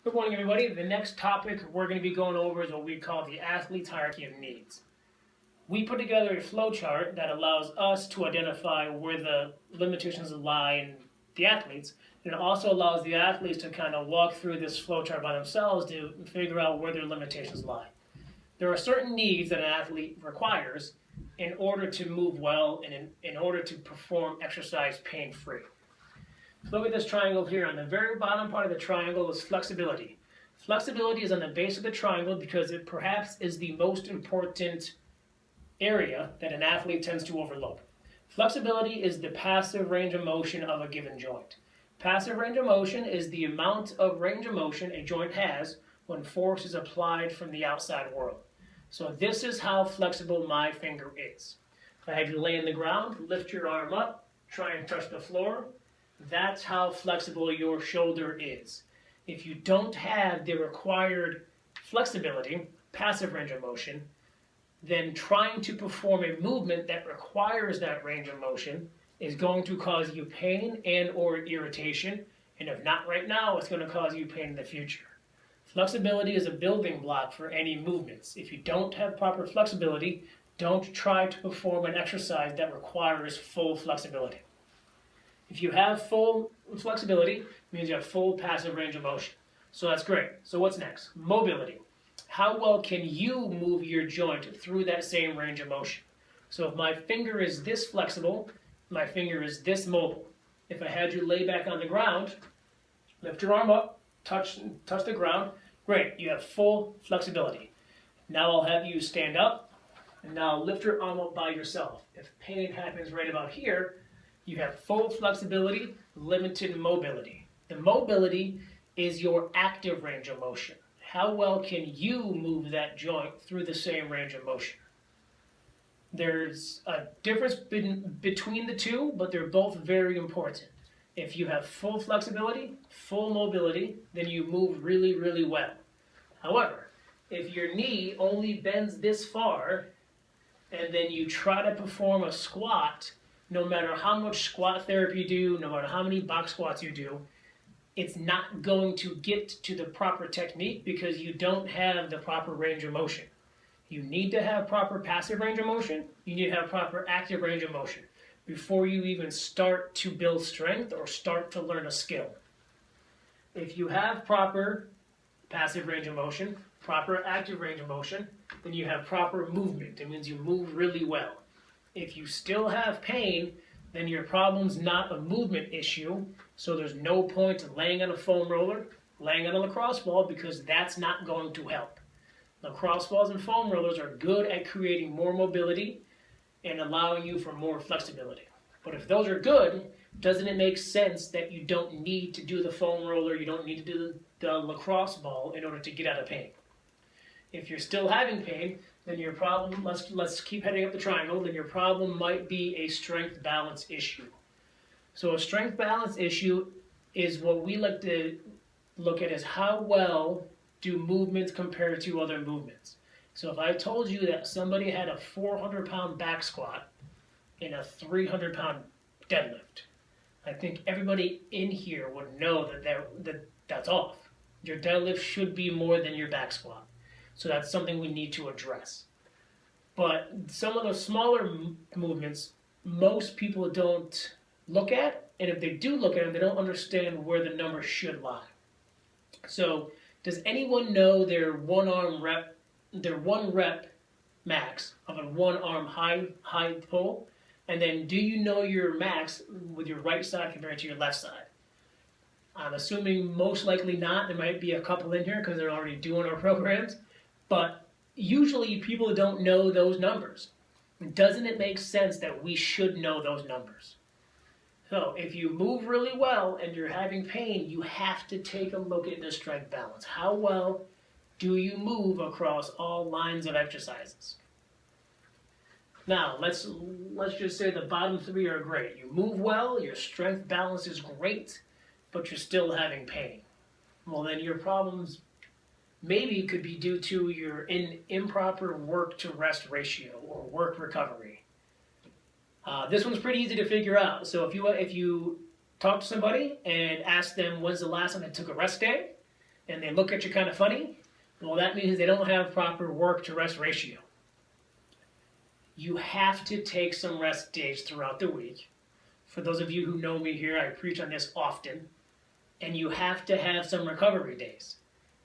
Good morning, everybody. The next topic we're going to be going over is what we call the athlete's hierarchy of needs. We put together a flow chart that allows us to identify where the limitations lie in the athletes, and it also allows the athletes to kind of walk through this flow chart by themselves to figure out where their limitations lie. There are certain needs that an athlete requires in order to move well and in order to perform exercise pain-free. Look at this triangle here. On the very bottom part of the triangle is flexibility. Flexibility is on the base of the triangle because it perhaps is the most important area that an athlete tends to overlook. Flexibility is the passive range of motion of a given joint. Passive range of motion is the amount of range of motion a joint has when force is applied from the outside world. So this is how flexible my finger is. If I have you lay on the ground, lift your arm up, try and touch the floor, that's how flexible your shoulder is. If you don't have the required flexibility, passive range of motion, then trying to perform a movement that requires that range of motion is going to cause you pain and or irritation, and if not right now, it's going to cause you pain in the future. Flexibility is a building block for any movements. If you don't have proper flexibility, don't try to perform an exercise that requires full flexibility. If you have full flexibility, it means you have full passive range of motion. So that's great. So what's next? Mobility. How well can you move your joint through that same range of motion? So if my finger is this flexible, my finger is this mobile. If I had you lay back on the ground, lift your arm up, touch the ground, great, you have full flexibility. Now I'll have you stand up, and now lift your arm up by yourself. If pain happens right about here, you have full flexibility, limited mobility. The mobility is your active range of motion. How well can you move that joint through the same range of motion? There's a difference between the two, but they're both very important. If you have full flexibility, full mobility, then you move really, really well. However, if your knee only bends this far, and then you try to perform a squat, no matter how much squat therapy you do, no matter how many box squats you do, it's not going to get to the proper technique because you don't have the proper range of motion. You need to have proper passive range of motion. You need to have proper active range of motion before you even start to build strength or start to learn a skill. If you have proper passive range of motion, proper active range of motion, then you have proper movement. It means you move really well. If you still have pain, then your problem's not a movement issue, so there's no point in laying on a foam roller, laying on a lacrosse ball, because that's not going to help. Lacrosse balls and foam rollers are good at creating more mobility and allowing you for more flexibility. But if those are good, doesn't it make sense that you don't need to do the foam roller, you don't need to do the lacrosse ball in order to get out of pain? If you're still having pain, then your problem, let's keep heading up the triangle, then your problem might be a strength balance issue. So a strength balance issue is what we like to look at as how well do movements compare to other movements. So if I told you that somebody had a 400-pound back squat and a 300-pound deadlift, I think everybody in here would know that that's off. Your deadlift should be more than your back squat. So that's something we need to address. But some of the smaller movements, most people don't look at, and if they do look at them, they don't understand where the number should lie. So does anyone know their one rep max of a one arm high pull? And then do you know your max with your right side compared to your left side? I'm assuming most likely not. There might be a couple in here because they're already doing our programs. But usually people don't know those numbers. Doesn't it make sense that we should know those numbers? So if you move really well and you're having pain, you have to take a look at the strength balance. How well do you move across all lines of exercises? Now, let's just say the bottom three are great. You move well, your strength balance is great, but you're still having pain. Well, then your problems maybe could be due to your improper work to rest ratio or work recovery. This one's pretty easy to figure out. So if you talk to somebody and ask them when's the last time they took a rest day, and they look at you kind of funny, well, that means they don't have proper work to rest ratio. You have to take some rest days throughout the week. For those of you who know me here, I preach on this often. And you have to have some recovery days.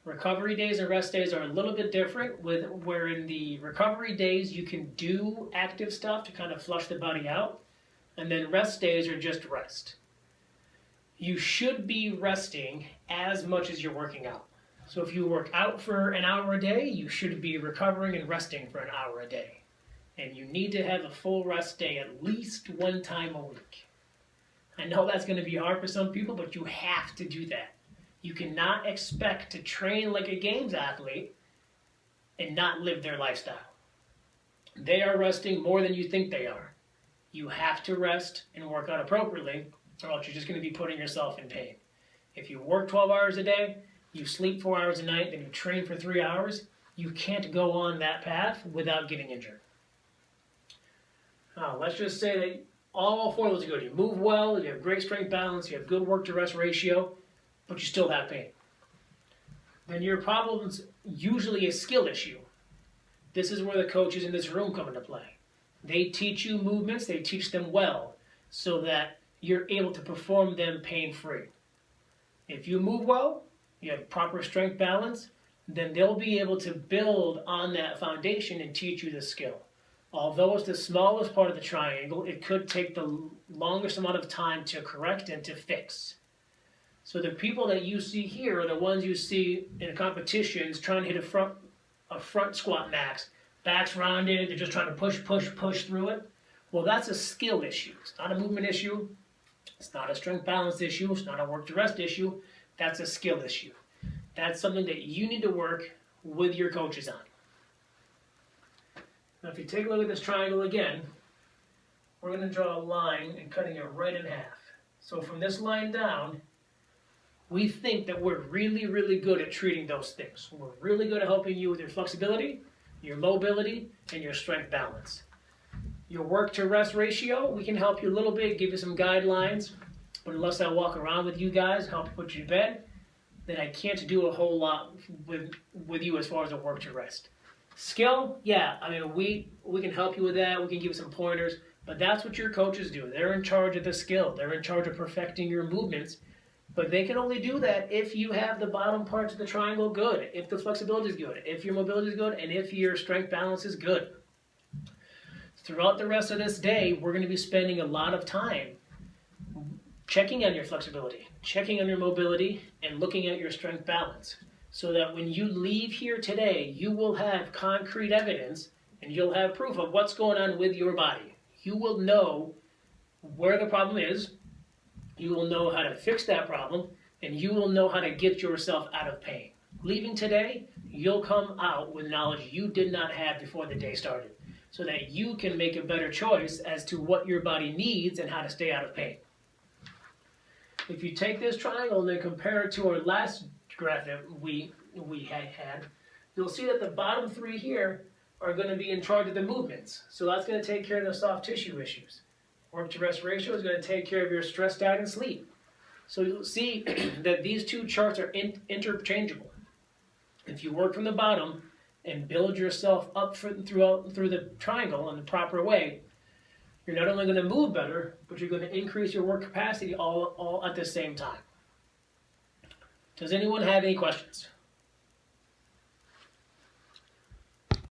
Recovery days and rest days are a little bit different, where in the recovery days you can do active stuff to kind of flush the body out, and then rest days are just rest. You should be resting as much as you're working out. So if you work out for an hour a day, you should be recovering and resting for an hour a day. And you need to have a full rest day at least one time a week. I know that's going to be hard for some people, but you have to do that. You cannot expect to train like a games athlete and not live their lifestyle. They are resting more than you think they are. You have to rest and work out appropriately, or else you're just going to be putting yourself in pain. If you work 12 hours a day, you sleep 4 hours a night, then you train for 3 hours, you can't go on that path without getting injured. Now, let's just say that all 4 of those are good. You move well, you have great strength balance, you have good work to rest ratio, but you still have pain. Then your problem's usually a skill issue. This is where the coaches in this room come into play. They teach you movements, they teach them well, so that you're able to perform them pain-free. If you move well, you have proper strength balance, then they'll be able to build on that foundation and teach you the skill. Although it's the smallest part of the triangle, it could take the longest amount of time to correct and to fix. So the people that you see here are the ones you see in competitions trying to hit a front squat max. Back's rounded, they're just trying to push through it. Well, that's a skill issue. It's not a movement issue. It's not a strength balance issue. It's not a work to rest issue. That's a skill issue. That's something that you need to work with your coaches on. Now, if you take a look at this triangle again, we're going to draw a line and cutting it right in half. So from this line down, we think that we're really, really good at treating those things. We're really good at helping you with your flexibility, your mobility, and your strength balance. Your work to rest ratio, we can help you a little bit, give you some guidelines, but unless I walk around with you guys, help you put you to bed, then I can't do a whole lot with you as far as a work to rest. Skill, yeah, I mean, we can help you with that, we can give you some pointers, but that's what your coaches do. They're in charge of the skill. They're in charge of perfecting your movements, but they can only do that if you have the bottom parts of the triangle good, if the flexibility is good, if your mobility is good, and if your strength balance is good. Throughout the rest of this day, we're going to be spending a lot of time checking on your flexibility, checking on your mobility, and looking at your strength balance, so that when you leave here today, you will have concrete evidence and you'll have proof of what's going on with your body. You will know where the problem is, you will know how to fix that problem, and you will know how to get yourself out of pain. Leaving today, you'll come out with knowledge you did not have before the day started, so that you can make a better choice as to what your body needs and how to stay out of pain. If you take this triangle and then compare it to our last graph that we had, you'll see that the bottom 3 here are going to be in charge of the movements. So that's going to take care of the soft tissue issues. Work to rest ratio is going to take care of your stress, diet, and sleep. So you'll see that these 2 charts are interchangeable. If you work from the bottom and build yourself up through the triangle in the proper way, you're not only going to move better, but you're going to increase your work capacity all at the same time. Does anyone have any questions?